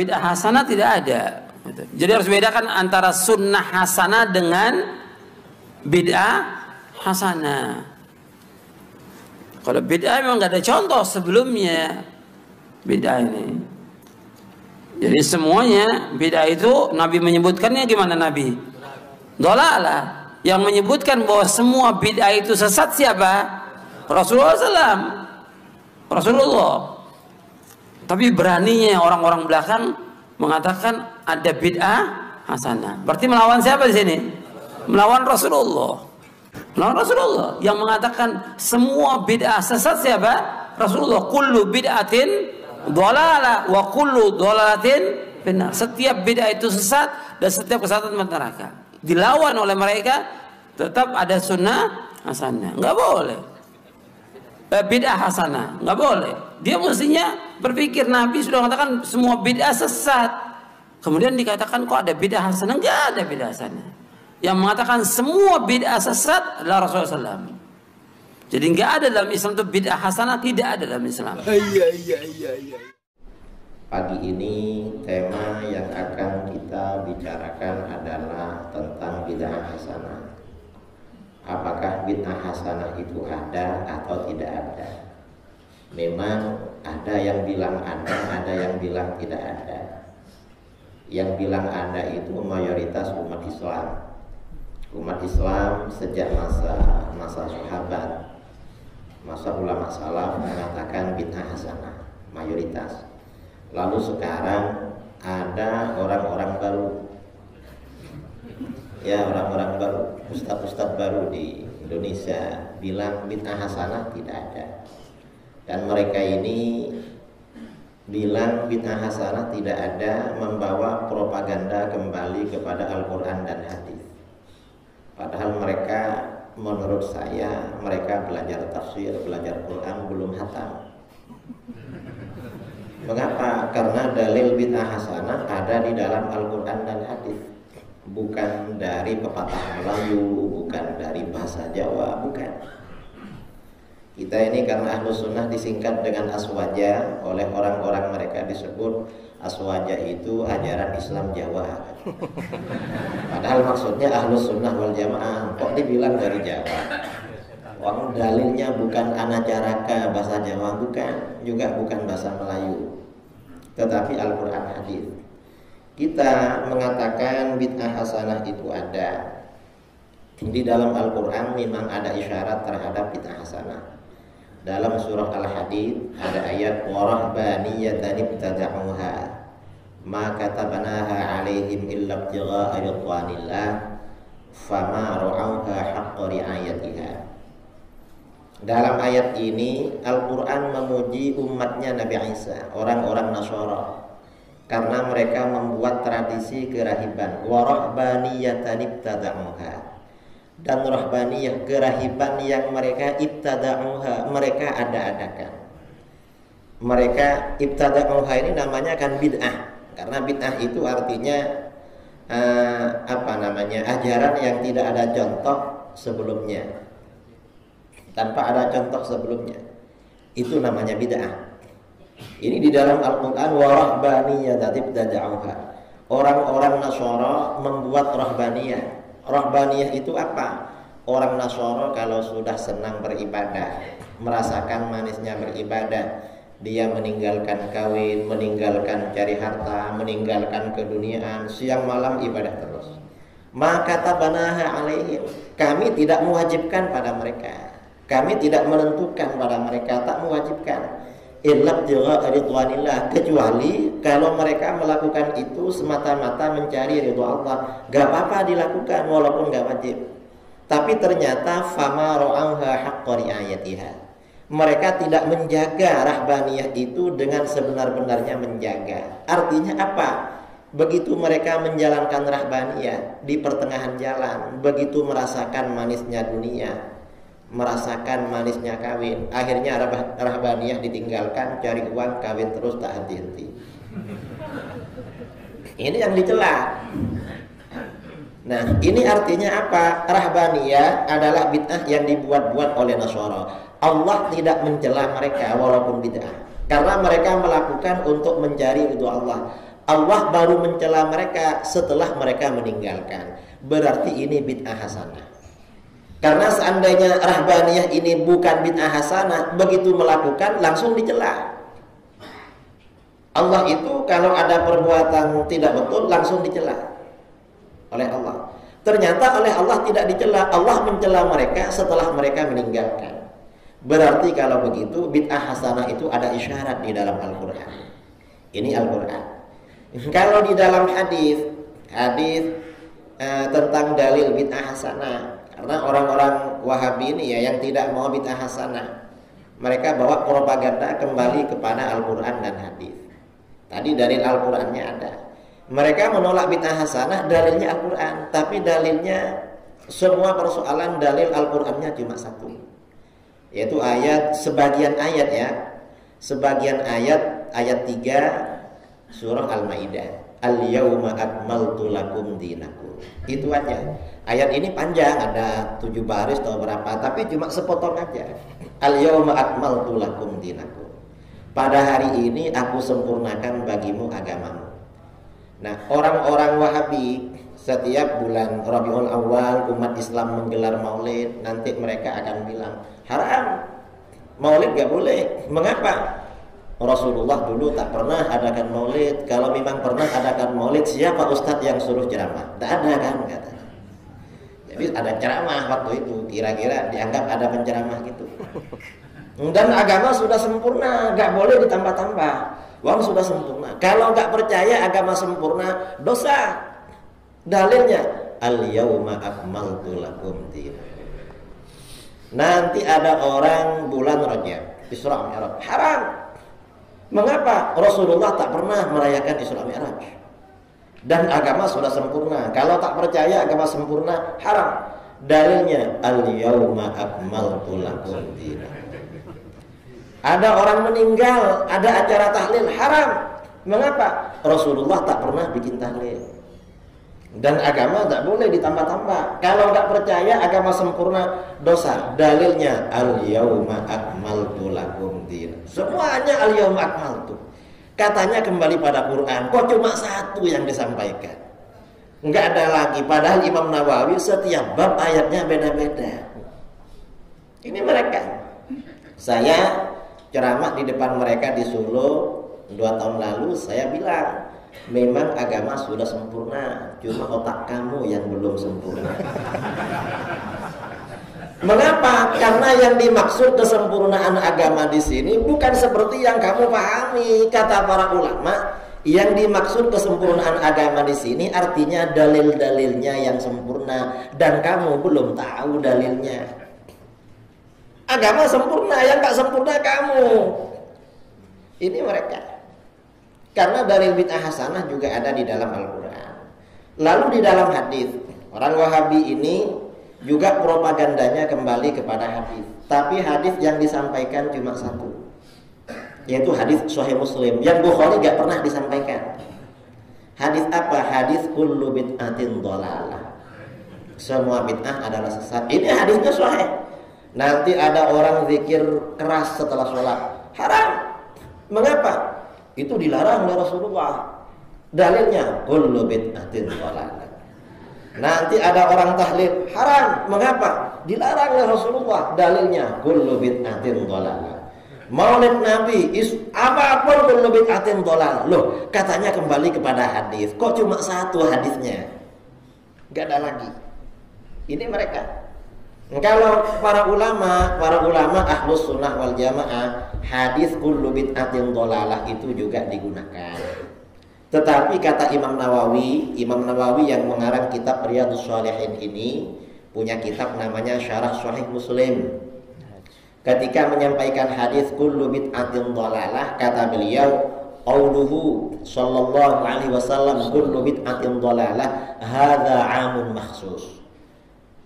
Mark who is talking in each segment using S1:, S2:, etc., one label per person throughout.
S1: bid'ah hasanah tidak ada. Jadi harus bedakan antara sunnah hasanah dengan bid'ah hasanah. Kalau bid'ah memang nggak ada contoh sebelumnya bid'ah ini. Jadi semuanya bid'ah itu Nabi menyebutkannya gimana Nabi? Dhalalah. Yang menyebutkan bahwa semua bid'ah itu sesat siapa? Rasulullah SAW. Rasulullah. Tapi beraninya orang-orang belakang mengatakan ada bid'ah hasanah. Berarti melawan siapa di sini? Melawan Rasulullah. Melawan Rasulullah yang mengatakan semua bid'ah sesat siapa? Rasulullah. Kullu bid'atin dhalalah wa kullu dhalalatin finnar. Setiap bid'ah itu sesat dan setiap kesesatan neraka. Dilawan oleh mereka, tetap ada sunnah hasanah. Nggak boleh. Bid'ah hasanah. Nggak boleh. Dia mestinya berpikir Nabi sudah mengatakan semua bid'ah sesat. Kemudian dikatakan kok ada bid'ah hasanah? Nggak ada bid'ah hasanah. Yang mengatakan semua bid'ah sesat adalah Rasulullah SAW. Jadi nggak ada dalam Islam itu bid'ah hasanah, tidak ada dalam Islam.
S2: Iya. Pagi ini tema yang akan kita bicarakan adalah tentang bid'ah hasanah. Apakah bid'ah hasanah itu ada atau tidak ada? Memang ada yang bilang ada yang bilang tidak ada. Yang bilang ada itu mayoritas umat Islam. Umat Islam sejak masa sahabat, masa ulama salaf mengatakan bid'ah hasanah, mayoritas. Lalu sekarang ada orang-orang baru, ya orang-orang baru, ustadz-ustadz baru di Indonesia bilang bid'ah hasanah tidak ada. Dan mereka ini bilang bid'ah hasanah tidak ada, membawa propaganda kembali kepada Al-Quran dan hadis. Padahal mereka, menurut saya, mereka belajar tafsir, belajar Quran belum hatam. Mengapa? Karena dalil bid'ah hasanah ada di dalam Al-Quran dan hadis, bukan dari pepatah Melayu, bukan dari bahasa Jawa, bukan. Kita ini karena Ahlus Sunnah disingkat dengan Aswaja, oleh orang-orang mereka disebut Aswaja itu ajaran Islam Jawa. Padahal maksudnya Ahlus Sunnah wal Jamaah, kok dibilang dari Jawa? Wong dalilnya bukan anacaraka bahasa Jawa, bukan, juga bukan bahasa Melayu, tetapi Al-Quran hadis. Kita mengatakan bid'ah hasanah itu ada. Di dalam Al-Quran memang ada isyarat terhadap bid'ah hasanah. Dalam surah Al-Hadid ada ayat warahbaniyatan ibtada'uha ma katabnaha 'alaihim illa ibtigha'a ridwanillah fama ra'auha haqqa ri'ayatiha. Dalam ayat ini Al-Quran memuji umatnya Nabi Isa, orang-orang Nasara, karena mereka membuat tradisi kerahiban. Warahbaniyatan ibtada'uha, dan rahbaniyah, kerahiban yang mereka ibtada'uha, mereka ada-adakan. Mereka ibtada'uha ini namanya kan bid'ah, karena bid'ah itu artinya ajaran yang tidak ada contoh sebelumnya, tanpa ada contoh sebelumnya, itu namanya bid'ah. Ini di dalam Al-Quran warahbaniyatan ibtada'uha. Orang-orang Nasara membuat rahbaniyah. Rahbaniyah itu apa? Orang Nasara kalau sudah senang beribadah, merasakan manisnya beribadah, dia meninggalkan kawin, meninggalkan cari harta, meninggalkan keduniaan, siang malam ibadah terus. Maka tabanaha alaihim, kami tidak mewajibkan pada mereka, kami tidak menentukan pada mereka, tak mewajibkan. Illa ibtigha'a ridwanillah, kecuali kalau mereka melakukan itu semata-mata mencari ridho Allah, gak apa-apa dilakukan walaupun gak wajib. Tapi ternyata fama ra'auha haqqa ri'ayatiha, mereka tidak menjaga rahbaniyah itu dengan sebenar-benarnya menjaga. Artinya apa? Begitu mereka menjalankan rahbaniyah di pertengahan jalan, begitu merasakan manisnya dunia, merasakan manisnya kawin, akhirnya rahbaniyah ditinggalkan, cari uang, kawin terus tak henti-henti. Ini yang dicela. Nah, ini artinya apa? Rahbaniyah adalah bid'ah yang dibuat-buat oleh Nasara. Allah tidak mencela mereka walaupun bid'ah, karena mereka melakukan untuk mencari ridho Allah. Allah baru mencela mereka setelah mereka meninggalkan. Berarti ini bid'ah hasanah. Karena seandainya rahbaniyah ini bukan bid'ah hasanah, begitu melakukan langsung dicela. Allah itu kalau ada perbuatan tidak betul langsung dicela oleh Allah. Ternyata oleh Allah tidak dicela, Allah mencela mereka setelah mereka meninggalkan. Berarti kalau begitu bid'ah hasanah itu ada isyarat di dalam Al-Quran. Ini Al-Quran. Kalau di dalam hadis tentang dalil bid'ah hasanah, karena orang-orang Wahabi ini ya yang tidak mau bid'ah hasanah, mereka bawa propaganda kembali kepada Al-Quran dan hadis. Tadi dalil Al-Qurannya ada. Mereka menolak bid'ah hasanah, dalilnya Al-Quran, tapi dalilnya semua persoalan dalil Al-Qurannya cuma satu, yaitu sebagian ayat ya, sebagian ayat 3 surah Al-Maidah. Al-yawma akmaltu lakum dinakum. Itu aja. Ayat ini panjang, ada 7 baris atau berapa, tapi cuma sepotong aja. Al-yawma akmaltu lakum dinakum. Pada hari ini aku sempurnakan bagimu agamamu. Nah, orang-orang Wahabi setiap bulan Rabiul Awal umat Islam menggelar maulid, nanti mereka akan bilang, haram. Maulid gak boleh. Mengapa? Rasulullah dulu tak pernah adakan maulid. Kalau memang pernah adakan maulid, siapa ustadz yang suruh ceramah? Tak ada kan, katanya. Jadi ada ceramah waktu itu, kira-kira dianggap ada penceramah gitu. Dan agama sudah sempurna, gak boleh ditambah-tambah. Wong sudah sempurna. Kalau gak percaya agama sempurna, dosa. Dalilnya al-yawma akmaltu lakum dinakum. Nanti ada orang bulan Rajab, Isra Mi'raj, haram. Mengapa? Rasulullah tak pernah merayakan Isra Mi'raj. Dan agama sudah sempurna. Kalau tak percaya agama sempurna, haram. Dalilnya al-yawma akmaltu lakum dinakum. Ada orang meninggal, ada acara tahlil, haram. Mengapa? Rasulullah tak pernah bikin tahlil. Dan agama tak boleh ditambah-tambah. Kalau tak percaya agama sempurna, dosa. Dalilnya al-yawma akmaltu lakum dinakum. Semuanya al-yawma akmaltu. Katanya kembali pada Quran. Kok cuma satu yang disampaikan? Enggak ada lagi. Padahal Imam Nawawi setiap bab ayatnya beda-beda. Ini mereka. Saya ceramah di depan mereka di Solo 2 tahun lalu, saya bilang, memang agama sudah sempurna, cuma otak kamu yang belum sempurna. Mengapa? Karena yang dimaksud kesempurnaan agama di sini bukan seperti yang kamu pahami. Kata para ulama, yang dimaksud kesempurnaan agama di sini artinya dalil-dalilnya yang sempurna, dan kamu belum tahu dalilnya. Agama sempurna, yang tak sempurna kamu. Ini mereka. Karena dalil bid'ah hasanah juga ada di dalam Al-Quran. Lalu di dalam hadis, orang Wahabi ini juga propagandanya kembali kepada hadis. Tapi hadis yang disampaikan cuma satu, yaitu hadis Sahih Muslim. Yang Bukhari gak pernah disampaikan. Hadis apa? Hadis kullu bid'atin dhalalah. Semua bid'ah adalah sesat. Ini hadisnya sahih. Nanti ada orang zikir keras setelah sholat, haram. Mengapa? Itu dilarang oleh Rasulullah. Dalilnya kullu bid'atin dhalalah. Nanti ada orang tahlil, haram. Mengapa? Dilarang oleh Rasulullah. Dalilnya kullu bid'atin dhalalah. Maulid Nabi apapun kullu bid'atin dhalalah. Loh, katanya kembali kepada hadis. Kok cuma satu hadisnya? Gak ada lagi. Ini mereka. Kalau para ulama Ahlus Sunnah wal Jamaah, hadis kullu bid'atin dhalalah itu juga digunakan. Tetapi kata Imam Nawawi yang mengarang kitab Riyadhus Shalihin ini punya kitab namanya Syarah Sahih Muslim. Ketika menyampaikan hadis kullu bid'atin dhalalah, kata beliau, qauluhu sallallahu alaihi wasallam kullu bid'atin dhalalah hadza 'amun makhsus.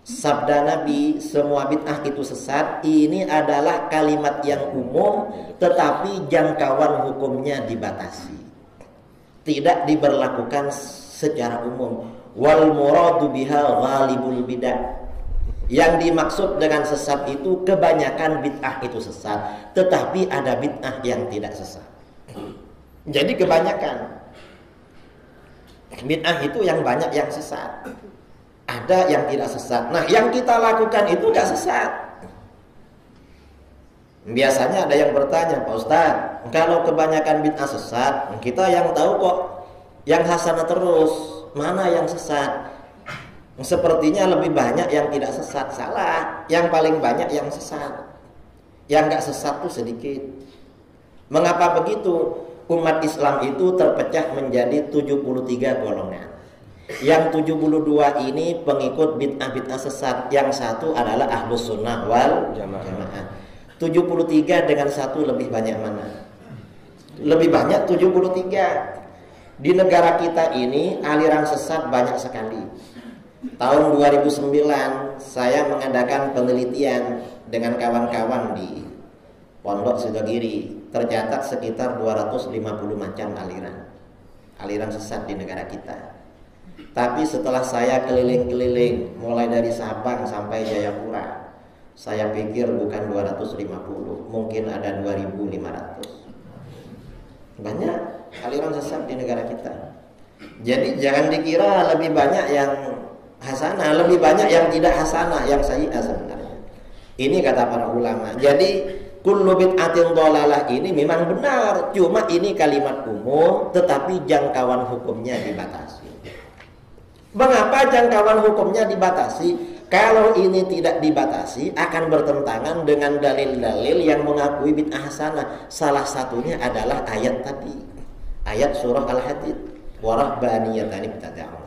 S2: Sabda Nabi, semua bid'ah itu sesat, ini adalah kalimat yang umum, tetapi jangkauan hukumnya dibatasi, tidak diberlakukan secara umum. Wal muradu biha ghalibul bid'ah. Yang dimaksud dengan sesat itu kebanyakan bid'ah itu sesat, tetapi ada bid'ah yang tidak sesat. Jadi kebanyakan. Bid'ah itu yang banyak yang sesat. Ada yang tidak sesat. Nah, yang kita lakukan itu gak sesat. Biasanya ada yang bertanya, Pak Ustadz, kalau kebanyakan bid'ah sesat, kita yang tahu kok yang hasanah terus, mana yang sesat? Sepertinya lebih banyak yang tidak sesat. Salah, yang paling banyak yang sesat. Yang gak sesat tuh sedikit. Mengapa begitu? Umat Islam itu terpecah menjadi 73 golongan. Yang 72 ini pengikut bid'ah-bid'ah sesat. Yang satu adalah Ahlus Sunnah wal Jamaah. 73 dengan satu lebih banyak mana? Lebih banyak 73. Di negara kita ini aliran sesat banyak sekali. Tahun 2009 saya mengadakan penelitian dengan kawan-kawan di Pondok Sidogiri. Tercatat sekitar 250 macam aliran sesat di negara kita. Tapi setelah saya keliling-keliling mulai dari Sabang sampai Jayapura, saya pikir bukan 250, mungkin ada 2.500. Banyak aliran sesat di negara kita. Jadi jangan dikira lebih banyak yang hasanah, lebih banyak yang tidak hasanah, yang sayyi'ah sebenarnya. Ini kata para ulama. Jadi kullu bid'atin dhalalah ini memang benar, cuma ini kalimat umum tetapi jangkauan hukumnya dibatasi. Mengapa jangkauan hukumnya dibatasi? Kalau ini tidak dibatasi akan bertentangan dengan dalil-dalil yang mengakui bid'ah hasanah. Salah satunya adalah ayat tadi, ayat surah Al-Hadid, wa rahbaniyatan ibtada'u.